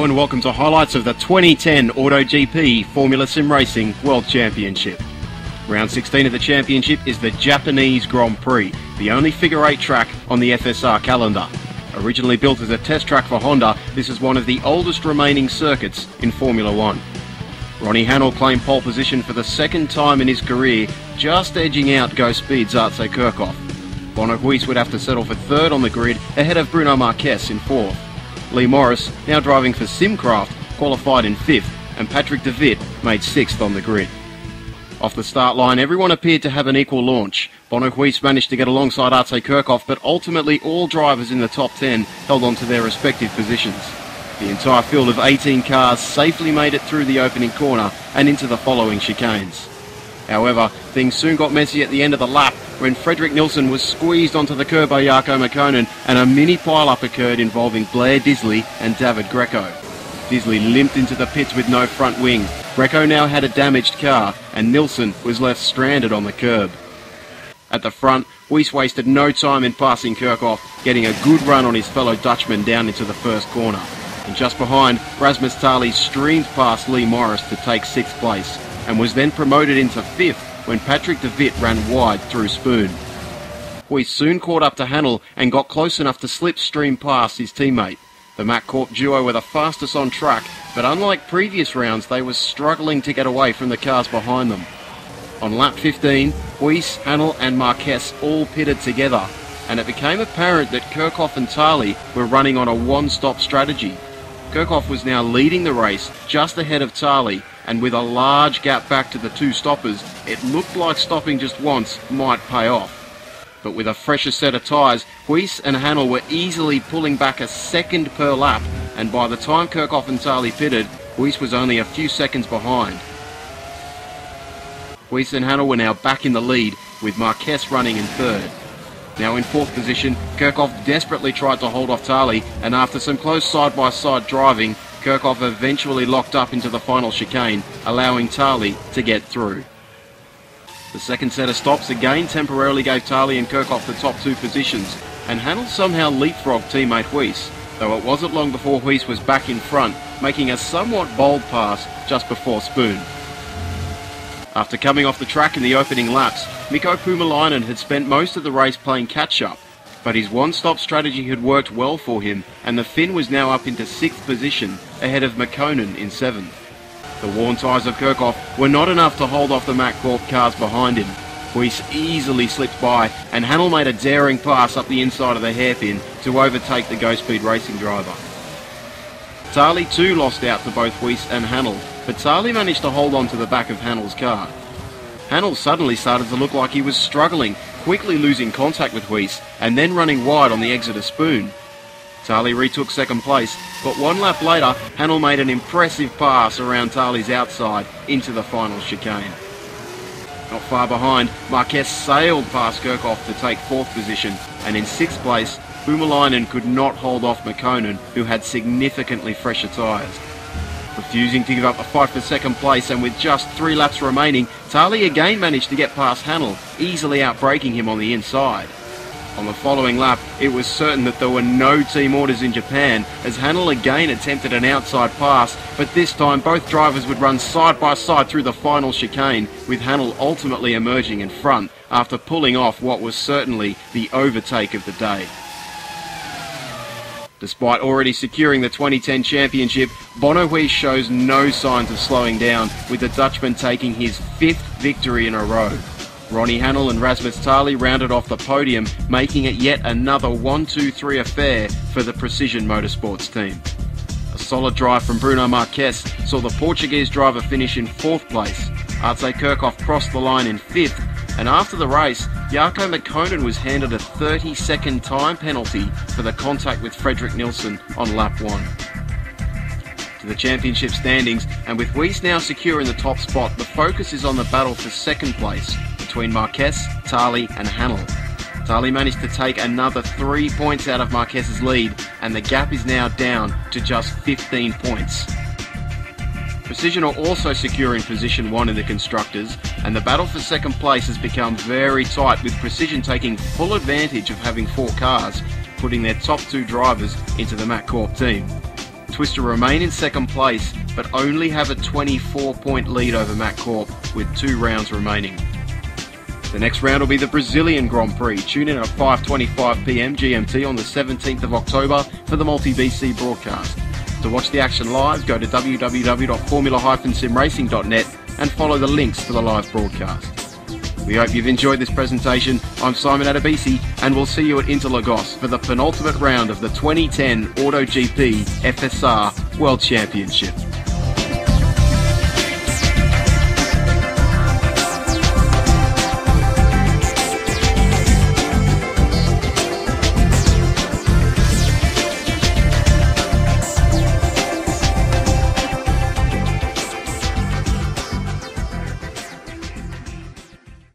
Hello and welcome to highlights of the 2010 AutoGP Formula SimRacing World Championship. Round 16 of the championship is the Japanese Grand Prix, the only figure 8 track on the FSR calendar. Originally built as a test track for Honda, this is one of the oldest remaining circuits in Formula 1. Ronnie Hannell claimed pole position for the second time in his career, just edging out Go Speed's Artse Kirchhoff. Bono Huis would have to settle for third on the grid, ahead of Bruno Marquez in fourth. Lee Morris, now driving for Simcraft, qualified in 5th, and Patrick De Witt made 6th on the grid. Off the start line, everyone appeared to have an equal launch. Bono Huis managed to get alongside Artse Kirchhoff, but ultimately all drivers in the top 10 held on to their respective positions. The entire field of 18 cars safely made it through the opening corner and into the following chicanes. However, things soon got messy at the end of the lap when Fredrik Nilsson was squeezed onto the curb by Jarkko Mäkinen and a mini pile-up occurred involving Blair Disley and David Greco. Disley limped into the pits with no front wing. Greco now had a damaged car and Nilsson was left stranded on the curb. At the front, Huis wasted no time in passing Kirchhoff, getting a good run on his fellow Dutchman down into the first corner. And just behind, Rasmus Tali streamed past Lee Morris to take 6th place, and was then promoted into 5th when Patrick De Witt ran wide through Spoon. Huis soon caught up to Hannell and got close enough to slipstream past his teammate. The Mack Corp duo were the fastest on track, but unlike previous rounds, they were struggling to get away from the cars behind them. On lap 15, Huis, Hannell and Marquez all pitted together, and it became apparent that Kirchhoff and Tali were running on a one-stop strategy. Kirchhoff was now leading the race just ahead of Tali, and with a large gap back to the two stoppers, it looked like stopping just once might pay off. But with a fresher set of tyres, Huis and Hannell were easily pulling back a second per lap, and by the time Kirchhoff and Tali pitted, Huis was only a few seconds behind. Huis and Hannell were now back in the lead, with Marquez running in third. Now in 4th position, Kirchhoff desperately tried to hold off Tali, and after some close side-by-side driving, Kirchhoff eventually locked up into the final chicane, allowing Tali to get through. The second set of stops again temporarily gave Tali and Kirchhoff the top 2 positions, and Hannell somehow leapfrogged teammate Huis, though it wasn't long before Huis was back in front, making a somewhat bold pass just before Spoon. After coming off the track in the opening laps, Mikko Puumalainen had spent most of the race playing catch-up, but his one-stop strategy had worked well for him, and the Finn was now up into 6th position, ahead of Mäkinen in 7th. The worn tyres of Kirchhoff were not enough to hold off the Mack Corp cars behind him. Huis easily slipped by, and Hannell made a daring pass up the inside of the hairpin to overtake the Go Speed Racing driver. Tali too lost out to both Huis and Hannell, but Tali managed to hold on to the back of Hannell's car. Hannell suddenly started to look like he was struggling, quickly losing contact with Huis and then running wide on the exit of Spoon. Tali retook 2nd place, but 1 lap later, Hannell made an impressive pass around Tali's outside into the final chicane. Not far behind, Marquez sailed past Kirchhoff to take 4th position, and in 6th place, Puumalainen could not hold off Mäkinen, who had significantly fresher tyres. Refusing to give up a fight for 2nd place, and with just 3 laps remaining, Tali again managed to get past Hannell, easily outbraking him on the inside. On the following lap, it was certain that there were no team orders in Japan, as Hannell again attempted an outside pass, but this time both drivers would run side by side through the final chicane, with Hannell ultimately emerging in front after pulling off what was certainly the overtake of the day. Despite already securing the 2010 championship, Bono Huis shows no signs of slowing down, with the Dutchman taking his 5th victory in a row. Ronnie Hannell and Rasmus Tali rounded off the podium, making it yet another 1-2-3 affair for the Precision Motorsports team. A solid drive from Bruno Marquez saw the Portuguese driver finish in 4th place. Artse Kirchhoff crossed the line in 5th, and after the race, Jarkko Mäkinen was handed a 30-second time penalty for the contact with Fredrik Nilsson on lap 1. To the championship standings, and with Huis now secure in the top spot, the focus is on the battle for 2nd place between Marquez, Tali and Hannell. Tali managed to take another 3 points out of Marquez's lead, and the gap is now down to just 15 points. Precision are also secure in position 1 in the Constructors, and the battle for 2nd place has become very tight, with Precision taking full advantage of having 4 cars, putting their top 2 drivers into the Mack Corp team. Twister remain in second place, but only have a 24-point lead over Matt Corp with 2 rounds remaining. The next round will be the Brazilian Grand Prix. Tune in at 5:25 PM GMT on the 17th of October for the multi-BC broadcast. To watch the action live, go to www.formula-simracing.net and follow the links to the live broadcast. We hope you've enjoyed this presentation. I'm Simon Adebisi, and we'll see you at Interlagos for the penultimate round of the 2010 AutoGP FSR World Championship.